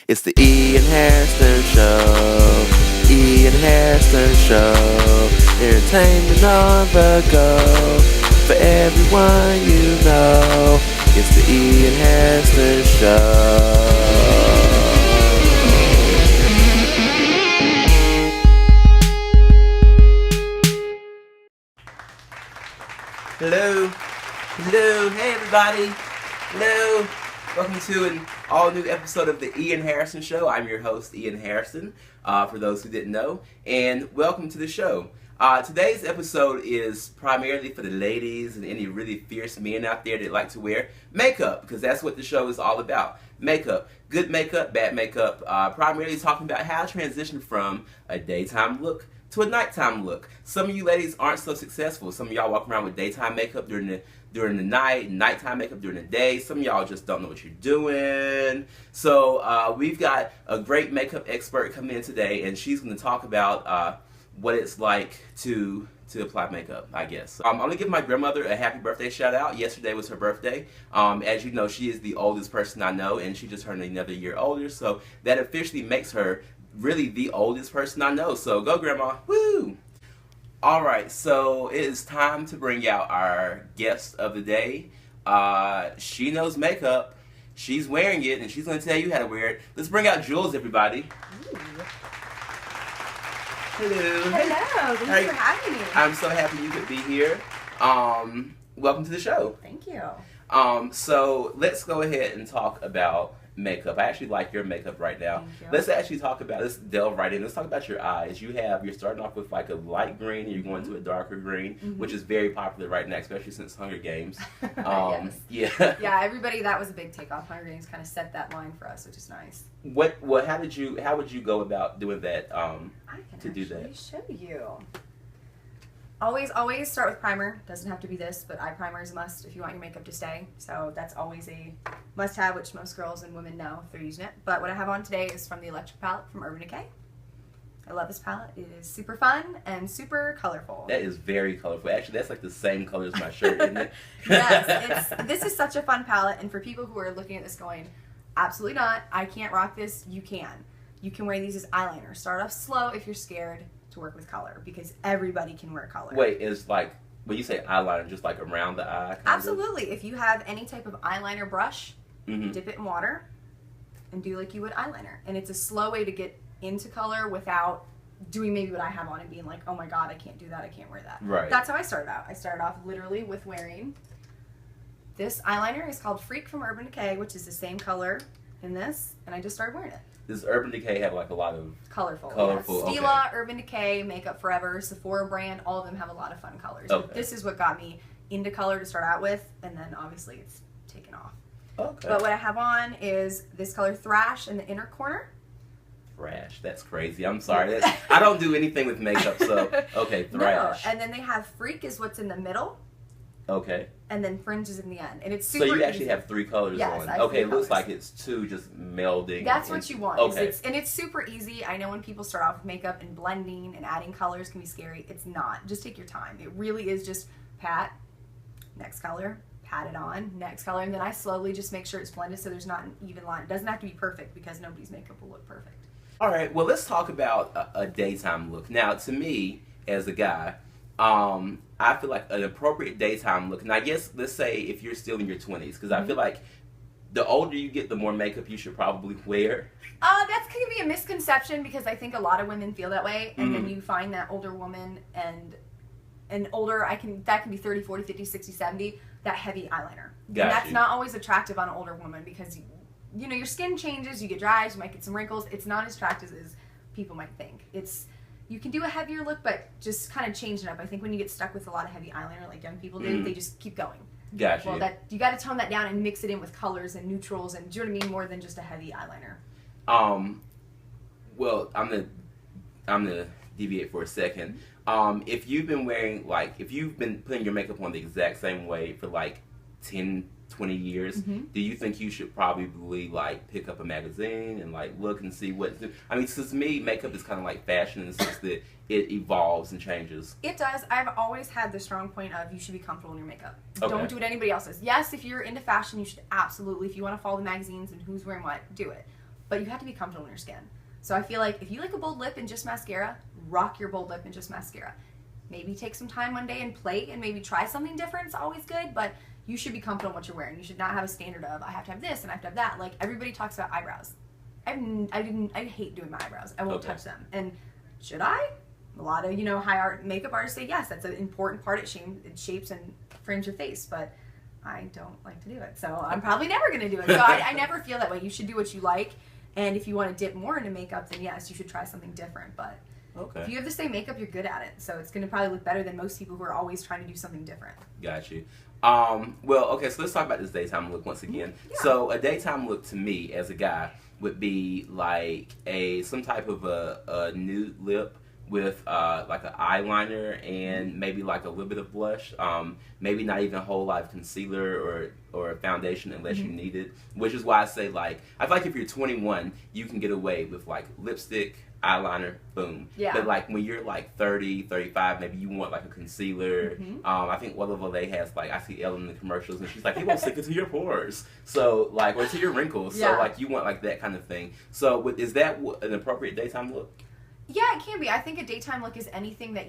It's the Ian Hairston Show. Ian Hairston Show. Entertainment on the go. For everyone you know. It's the Ian Hairston Show. Hello. Hello. Hey, everybody. Hello. Welcome to an all-new episode of the Ian Hairston Show. I'm your host, Ian Hairston, for those who didn't know, and welcome to the show. Today's episode is primarily for the ladies and any really fierce men out there that like to wear makeup, because that's what the show is all about. Makeup. Good makeup, bad makeup. Primarily talking about how to transition from a daytime look to a nighttime look. Some of you ladies aren't so successful. Some of y'all walk around with daytime makeup during the night, nighttime makeup during the day. Some of y'all just don't know what you're doing. So we've got a great makeup expert coming in today, and she's going to talk about what it's like to apply makeup, I guess. I'm going to give my grandmother a happy birthday shout out. Yesterday was her birthday. As you know, she is the oldest person I know, and she just turned another year older, so that officially makes her really the oldest person I know. So go, Grandma. Woo! Alright, so it is time to bring out our guest of the day. She knows makeup. She's wearing it, and she's going to tell you how to wear it. Let's bring out Jules, everybody. Ooh. Hello. Hello. Thanks for having me. I'm so happy you could be here. Welcome to the show. Thank you. So let's go ahead and talk about makeup. I actually like your makeup right now. Thank you. Let's actually talk about, let's delve right in. Let's talk about your eyes. You're starting off with like a light green and you're going to a darker green, which is very popular right now, especially since Hunger Games. Yes. Yeah. Yeah, everybody, that was a big takeoff. Hunger Games kind of set that line for us, which is nice. How would you go about doing that, I can to do that? show you. Always start with primer. Doesn't have to be this, but eye primer is a must if you want your makeup to stay. So that's always a must-have, which most girls and women know if they're using it. But what I have on today is from the Electric palette from Urban Decay. I love this palette. It is super fun and super colorful. That is very colorful. Actually, that's like the same color as my shirt, isn't it? Yes, this is such a fun palette, and for people who are looking at this going, absolutely not, I can't rock this, you can. You can wear these as eyeliner. Start off slow if you're scared to work with color, because everybody can wear color. Wait, is like, when you say eyeliner, just like around the eye? Kind Absolutely. If you have any type of eyeliner brush, of? dip it in water and do like you would eyeliner. And it's a slow way to get into color without doing maybe what I have on and being like, oh my god, I can't do that, I can't wear that. Right. That's how I started out. I started off literally with wearing this eyeliner. It's called Freak from Urban Decay, which is the same color in this, and I just started wearing it. Does Urban Decay have like a lot of Colorful. Colorful, Yeah. Stila, Urban Decay, Makeup Forever, Sephora brand, all of them have a lot of fun colors. Okay. But this is what got me into color to start out with, and then obviously it's taken off. Okay. But what I have on is this color Thrash in the inner corner. Thrash? That's crazy. I'm sorry. I don't do anything with makeup, so okay, Thrash. No, and then they have Freak is what's in the middle, Okay. and then Fringe is in the end. And it's So super you actually easy. have three colors Yes, on. I have Okay, three it looks colors. like it's two just melding. That's what you want. Okay. And it's super easy. I know when people start off with makeup and blending and adding colors can be scary. It's not. Just take your time. It really is just pat, next color, pat it on, next color, and then I slowly just make sure it's blended so there's not an even line. It doesn't have to be perfect because nobody's makeup will look perfect. All right, well, let's talk about a daytime look. Now, to me, as a guy, I feel like an appropriate daytime look, and I guess, let's say if you're still in your 20s, because I feel like the older you get, the more makeup you should probably wear. That's going to be a misconception because I think a lot of women feel that way, and then you find that older woman and older, that can be 30, 40, 50, 60, 70, that heavy eyeliner. Got And that's you. not always attractive on an older woman because, you know, your skin changes, you get dry, you might get some wrinkles. It's not as attractive as people might think. You can do a heavier look, but just kind of change it up. I think when you get stuck with a lot of heavy eyeliner like young people do, they just keep going. Gotcha. Well, you got to tone that down and mix it in with colors and neutrals and, do you know what I mean, more than just a heavy eyeliner. Well, I'm gonna deviate for a second. If you've been putting your makeup on the exact same way for like 10, 20 years, do you think you should probably like pick up a magazine and like look and see what? I mean, to me, makeup is kind of like fashion in the sense that it evolves and changes. It does. I've always had the strong point of you should be comfortable in your makeup. Okay. Don't do what anybody else does. Yes, if you're into fashion, you should absolutely, if you want to follow the magazines and who's wearing what, do it. but you have to be comfortable in your skin. So I feel like if you like a bold lip and just mascara, rock your bold lip and just mascara. Maybe take some time one day and play and maybe try something different. It's always good, but you should be comfortable in what you're wearing. You should not have a standard of, I have to have this and I have to have that. Like, everybody talks about eyebrows. I hate doing my eyebrows. I won't touch them. And should I? A lot of, high art makeup artists say yes, that's an important part. It shapes and frames your face, but I don't like to do it. So I'm probably never going to do it. So I never feel that way. You should do what you like. And if you want to dip more into makeup, then yes, you should try something different. But if you have the same makeup, you're good at it. So it's going to probably look better than most people who are always trying to do something different. Got you. So let's talk about this daytime look once again. Yeah. So a daytime look to me as a guy would be like some type of a nude lip with like an eyeliner and maybe like a little bit of blush. Maybe not even a whole lot of concealer or foundation unless you need it. Which is why I say, like, I feel like if you're 21, you can get away with like lipstick, eyeliner, boom. Yeah. But like when you're like 30, 35, maybe you want like a concealer. I think Olive Olay has, like, I see Elle in the commercials and she's like, it won't stick it to your pores. So like, or to your wrinkles. Yeah. So like you want like that kind of thing. So is that an appropriate daytime look? Yeah, it can be. I think a daytime look is anything that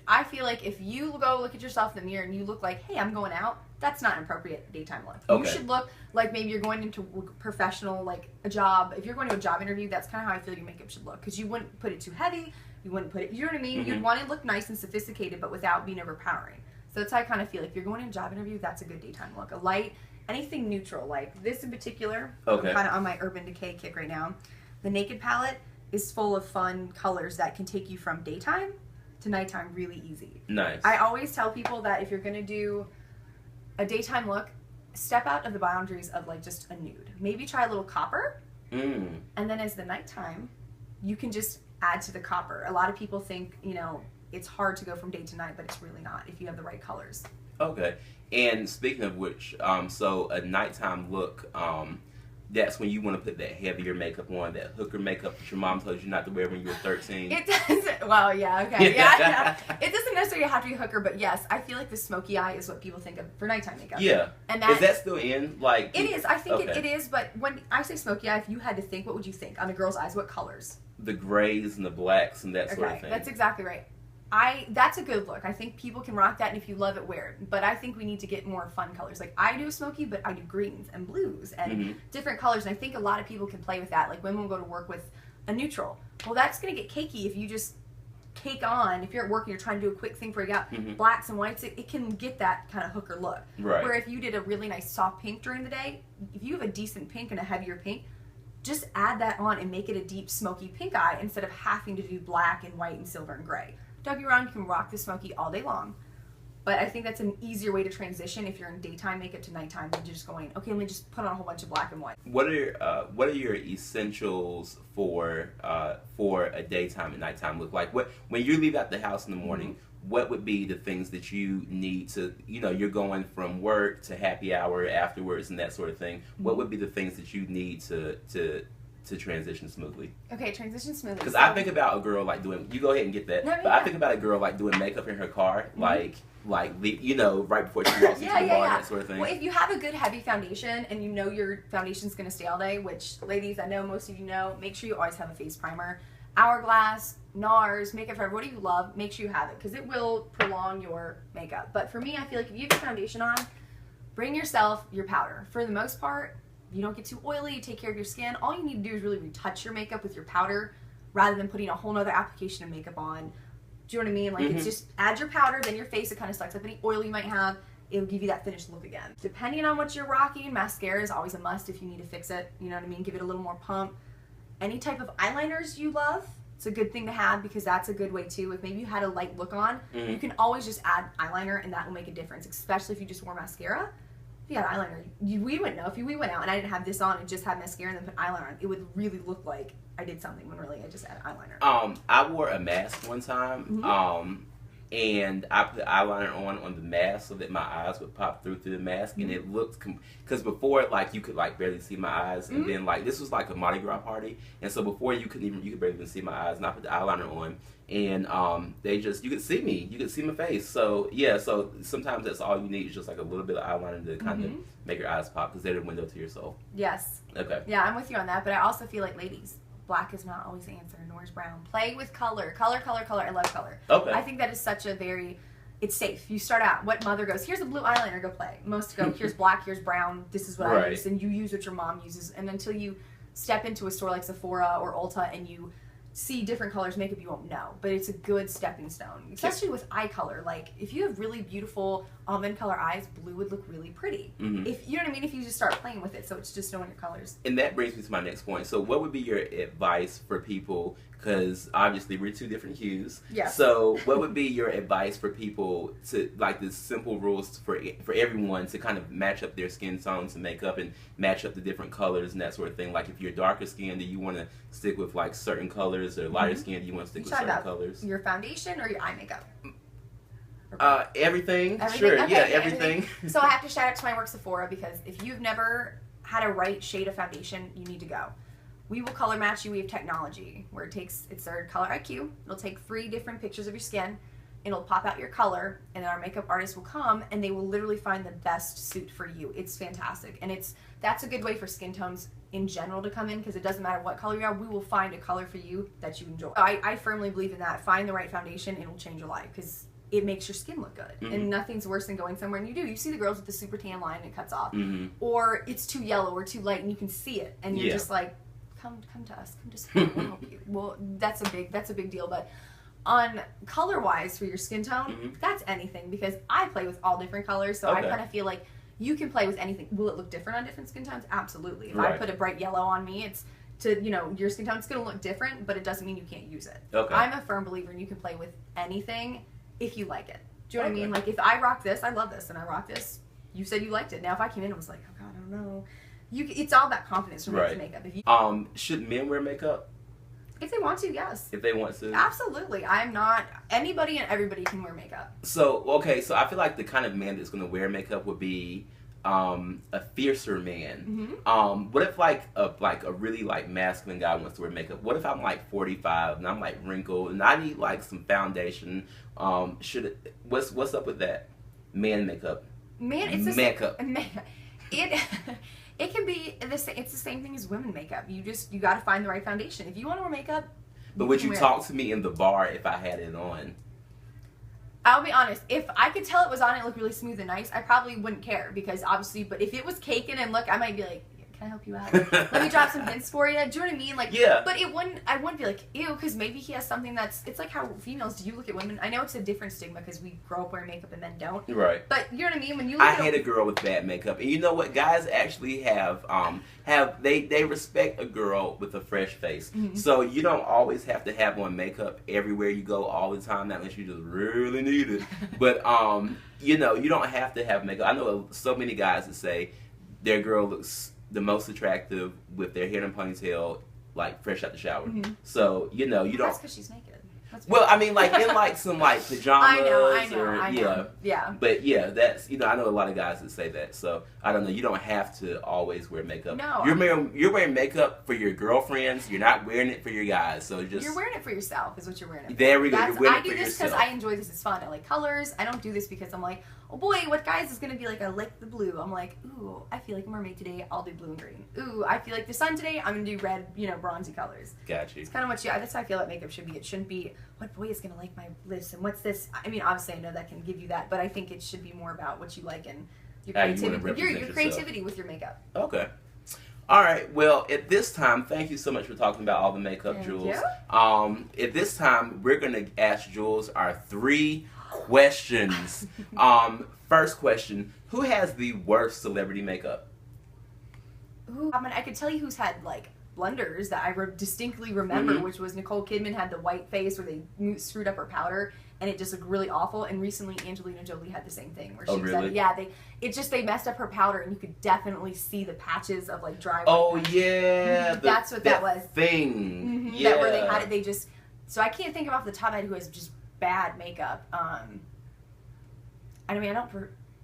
I feel like if you go look at yourself in the mirror and you look like, hey, I'm going out, that's not an appropriate daytime look. Okay. You should look like maybe you're going into professional, like a job. If you're going to a job interview, that's kind of how I feel your makeup should look. Because you wouldn't put it too heavy. You wouldn't put it, you know what I mean? You'd want it to look nice and sophisticated, but without being overpowering. So that's how I kind of feel. If you're going to a job interview, that's a good daytime look. A light, anything neutral. Like this in particular, I'm kind of on my Urban Decay kick right now. The Naked palette is full of fun colors that can take you from daytime to nighttime really easy. Nice. I always tell people that if you're going to do a daytime look, step out of the boundaries of like just a nude. Maybe try a little copper. And then as the nighttime, you can just add to the copper. A lot of people think, it's hard to go from day to night, but it's really not if you have the right colors. Okay. And speaking of which, so a nighttime look, that's when you want to put that heavier makeup on, that hooker makeup that your mom told you not to wear when you were 13. It doesn't. Well, yeah, okay. Yeah. It doesn't necessarily have to be hooker, but yes, I feel like the smoky eye is what people think of for nighttime makeup. Yeah. And is that still in? Like, it is. I think it is, but when I say smoky eye, if you had to think, what would you think on a girl's eyes? What colors? The grays and the blacks and that sort of thing. That's exactly right. That's a good look. I think people can rock that, and if you love it, wear it. But I think we need to get more fun colors. Like, I do smoky, but I do greens and blues and different colors. And I think a lot of people can play with that. Like, women will go to work with a neutral. Well, that's going to get cakey if you just cake on. If you're at work and you're trying to do a quick thing for you got blacks and whites, it can get that kind of hooker look. Right. Where if you did a really nice soft pink during the day, if you have a decent pink and a heavier pink, just add that on and make it a deep smoky pink eye instead of having to do black and white and silver and gray. Don't get me wrong, you can rock the smoky all day long. But I think that's an easier way to transition if you're in daytime makeup to nighttime than just going, okay, let me just put on a whole bunch of black and white. What are your essentials for a daytime and nighttime look? Like, when you leave out the house in the morning, what would be the things that you need to, you're going from work to happy hour afterwards and that sort of thing. What would be the things that you need to transition smoothly? Okay, transition smoothly. Because I think about a girl like doing, you go ahead and get that, but I think about a girl like doing makeup in her car, like right before she walks into the bar, that sort of thing. Well, if you have a good heavy foundation and you know your foundation's going to stay all day, which, ladies, I know most of you know, make sure you always have a face primer. Hourglass, NARS, Makeup Forever, what do you love, make sure you have it because it will prolong your makeup. But for me, I feel like if you have your foundation on, bring yourself your powder. For the most part, you don't get too oily, you take care of your skin. All you need to do is really retouch your makeup with your powder rather than putting a whole nother application of makeup on. Do you know what I mean? Like, it's just add your powder, then your face, it kind of sucks up any oil you might have. It'll give you that finished look again. Depending on what you're rocking, mascara is always a must if you need to fix it. You know what I mean? Give it a little more pump. Any type of eyeliners you love, it's a good thing to have because that's a good way too. If maybe you had a light look on, you can always just add eyeliner and that will make a difference, especially if you just wore mascara. If you had eyeliner, we wouldn't know. If we went out and I didn't have this on and just had mascara and then put eyeliner on, it would really look like I did something when really I just had eyeliner. I wore a mask one time, and I put eyeliner on the mask so that my eyes would pop through the mask, and it looked because before like you could like barely see my eyes, and then like this was like a Mardi Gras party, and so before you could barely even see my eyes, and I put the eyeliner on, and you could see me, you could see my face. So yeah, so sometimes that's all you need is just like a little bit of eyeliner to kind of make your eyes pop because they're the window to your soul. Yes. Okay. Yeah, I'm with you on that, but I also feel like ladies, black is not always the answer, nor is brown. Play with color. Color. I love color. Okay. I think that is such a it's safe. You start out, what mother goes, here's a blue eyeliner, go play. Most go, here's black, here's brown, this is what I use, and you use what your mom uses. And until you step into a store like Sephora or Ulta and you see different colors makeup, you won't know. But it's a good stepping stone, especially with eye color. Like, if you have really beautiful almond color eyes, blue would look really pretty. If you know what I mean, if you just start playing with it, so it's just knowing your colors. And that brings me to my next point. So what would be your advice for people, because obviously we're two different hues. Yes. So what would be your advice for people to, like, the simple rules for everyone to kind of match up their skin tones and makeup and match up the different colors and that sort of thing? Like, if you're darker skinned, do you want to stick with like certain colors, or lighter skinned, do you want to stick with certain colors? Your foundation or your eye makeup? Everything. Sure. Okay, yeah, everything. So I have to shout out to my work Sephora, because if you've never had a right shade of foundation, you need to go. We will color match you. We have technology where it's our color IQ. It'll take 3 different pictures of your skin. It'll pop out your color, and then our makeup artist will come and they will literally find the best suit for you. It's fantastic, and that's a good way for skin tones in general to come in, because it doesn't matter what color you are. We will find a color for you that you enjoy. I firmly believe in that. Find the right foundation, and it will change your life, because it makes your skin look good. And nothing's worse than going somewhere and you see the girls with the super tan line and it cuts off, or it's too yellow or too light and you can see it, and you're just like, come to us, come to Sephora, we'll help you. Well, that's a big deal. But on color wise for your skin tone, that's anything, because I play with all different colors, so I kind of feel like you can play with anything. Will it look different on different skin tones? Absolutely. If I put a bright yellow on me, it's to, your skin tone's going to look different, but it doesn't mean you can't use it. I'm a firm believer in you can play with anything if you like it. Do you know what I mean? Like, if I rock this, I love this, and I rock this, you said you liked it. Now if I came in and was like, oh god, I don't know, it's all about confidence from makeup. If you, should men wear makeup? If they want to, yes. If they want to? Absolutely. I'm not, anybody and everybody can wear makeup. So, okay, so I feel like the kind of man that's going to wear makeup would be a fiercer man. What if like a really like masculine guy wants to wear makeup? What if I'm like 45 and I'm like wrinkled and I need like some foundation? What's up with that? Man makeup. Man, it's makeup. It can be it's the same thing as women makeup. You got to find the right foundation. If you want to wear makeup, but would you talk to me in the bar if I had it on? I'll be honest, if I could tell it was on and it looked really smooth and nice, I probably wouldn't care, because obviously, but if it was caking and look, I might be like, can I help you out? Let me drop some hints for you. Do you know what I mean? Like, yeah. But I wouldn't be like, ew, because maybe he has something it's like how females, do you look at women? I know it's a different stigma because we grow up wearing makeup and men don't. Right. But you know what I mean? When you look I hate a girl with bad makeup. And you know what? Guys actually they respect a girl with a fresh face. So you don't always have to have on makeup everywhere you go all the time, not unless you just really need it. But, you don't have to have makeup. I know so many guys that say their girl looks the most attractive with their hair in a ponytail, like fresh out the shower. So you don't. That's because she's naked. Well, I mean, like in like some like pajamas. I know. Yeah. But yeah, that's I know a lot of guys that say that. So I don't know. You don't have to always wear makeup. No. You're wearing makeup for your girlfriends. You're not wearing it for your guys. So you're wearing it for yourself. Is what you're wearing it for. There we go. You're wearing I it for do this yourself. because I enjoy this. It's fun. I like colors. I don't do this because I'm like, oh boy, what guys is gonna be like? I like the blue. I'm like, ooh, I feel like a mermaid today. I'll do blue and green. Ooh, I feel like the sun today. I'm gonna do red. bronzy colors. Gotcha. It's kind of what that's how I feel that makeup should be. It shouldn't be what boy is gonna like my lips and what's this. I mean, obviously I know that can give you that, but I think it should be more about what you like and your creativity. Your creativity with your makeup. Okay. All right. Well, at this time, thank you so much for talking about all the makeup, Jules. At this time, we're going to ask Jules our 3 questions. First question: who has the worst celebrity makeup? Ooh, I mean, I could tell you who's had like blunders that I distinctly remember, which was Nicole Kidman had the white face where they screwed up her powder and it just looked really awful. And recently Angelina Jolie had the same thing where she was they messed up her powder and you could definitely see the patches of like dry. That's what that was. Thing. Yeah. That where they had it. So I can't think of off the top of my head who has just bad makeup. I mean, I don't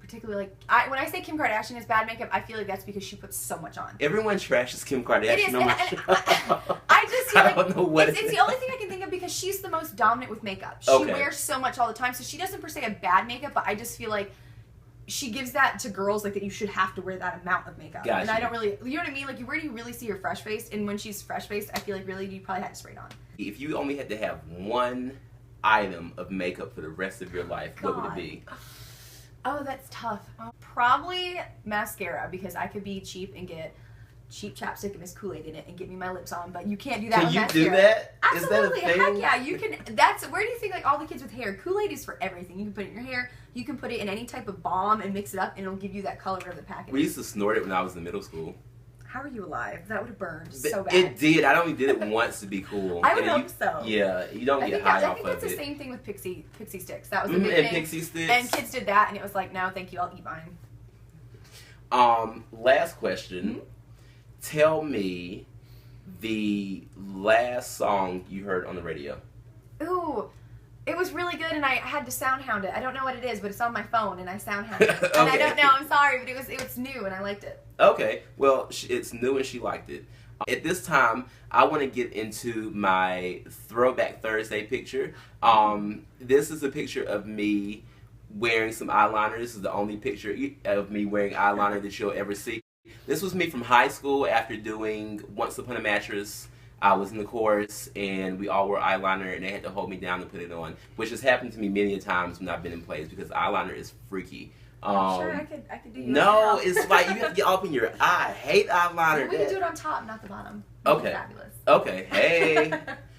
particularly like. When I say Kim Kardashian is bad makeup, I feel like that's because she puts so much on. Everyone trashes Kim Kardashian. It is, on my and show. I just feel like I don't know what it's the only thing I can think of because she's the most dominant with makeup. She Okay. wears so much all the time, so she doesn't per se have bad makeup, but I just feel like she gives that to girls, like that you should have to wear that amount of makeup. Gotcha. And I don't really, you know what I mean? Like, where do you really see her fresh faced? And when she's fresh faced, I feel like really you probably had to spray it on. If you only had to have one item of makeup for the rest of your life, what would it be? Oh, that's tough. Probably mascara, because I could be cheap and get cheap chapstick and Miss Kool-Aid in it and get me my lips on, but you can't do that Can with you mascara. do that? Absolutely. Is that a thing? Heck yeah, you can. That's where do you think like all the kids with hair? Kool-Aid is for everything. You can put it in your hair. You can put it in any type of balm and mix it up, and it'll give you that color of the package. We used to snort it when I was in middle school. How are you alive? That would have burned so bad. It did. I only did it once to be cool. I would And hope so. Yeah, you don't get high off of it. I think that's the same thing with pixie sticks. That was the big thing. And pixie sticks. And kids did that, and it was like, no, thank you, I'll eat mine. Last question. Mm-hmm. Tell me the last song you heard on the radio. Ooh, it was really good, and I had to soundhound it. I don't know what it is, but it's on my phone, and I soundhound it. Okay. And I don't know. I'm sorry, but it was new, and I liked it. Okay, well, it's new and she liked it. At this time, I want to get into my Throwback Thursday picture. This is a picture of me wearing some eyeliner. This is the only picture of me wearing eyeliner that you'll ever see. This was me from high school after doing Once Upon a Mattress. I was in the chorus, and we all wore eyeliner, and they had to hold me down to put it on, which has happened to me many a times when I've been in plays because eyeliner is freaky. I'm sure I could do you. No, it's like you have to get up in your eye. I hate eyeliner. We can do it on top, not the bottom. Okay. Fabulous. Okay, hey.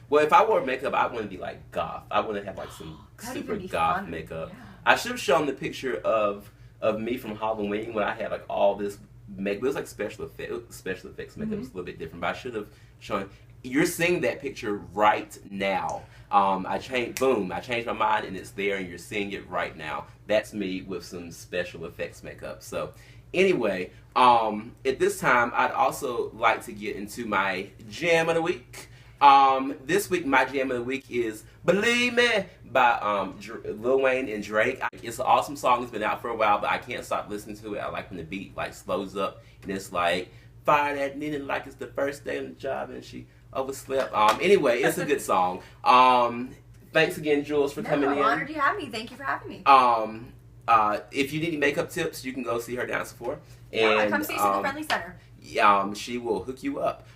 Well, if I wore makeup, I want to be like goth. I want to have like some That'd super even be goth fun. makeup. Yeah. I should have shown the picture of me from Halloween when I had like all this makeup. It was like special effects makeup. It was a little bit different, but I should have shown. You're seeing that picture right now. I changed my mind, and it's there, and you're seeing it right now. That's me with some special effects makeup. So, anyway, at this time, I'd also like to get into my jam of the week. This week, my jam of the week is "Believe Me" by Lil Wayne and Drake. It's an awesome song. It's been out for a while, but I can't stop listening to it. I like when the beat like slows up, and it's like fire that Nina like it's the first day on the job, and she overslept. Anyway, it's a good song. Thanks again, Jules, for coming in. I'm honored you have me. Thank you for having me. If you need any makeup tips, you can go see her down at Sephora. I come see us in the Friendly Center. She will hook you up.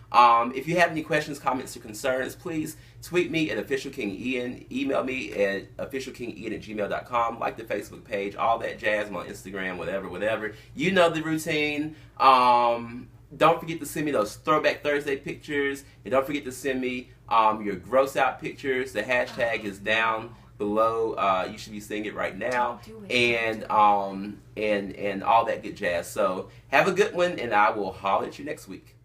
If you have any questions, comments, or concerns, please tweet me at officialkingian, email me at officialkingian@gmail.com, like the Facebook page, all that jazz. I'm on Instagram, whatever. You know the routine. Don't forget to send me those Throwback Thursday pictures, and don't forget to send me your gross out pictures. The hashtag is down below. You should be seeing it right now, and all that good jazz. So have a good one, and I will holler at you next week.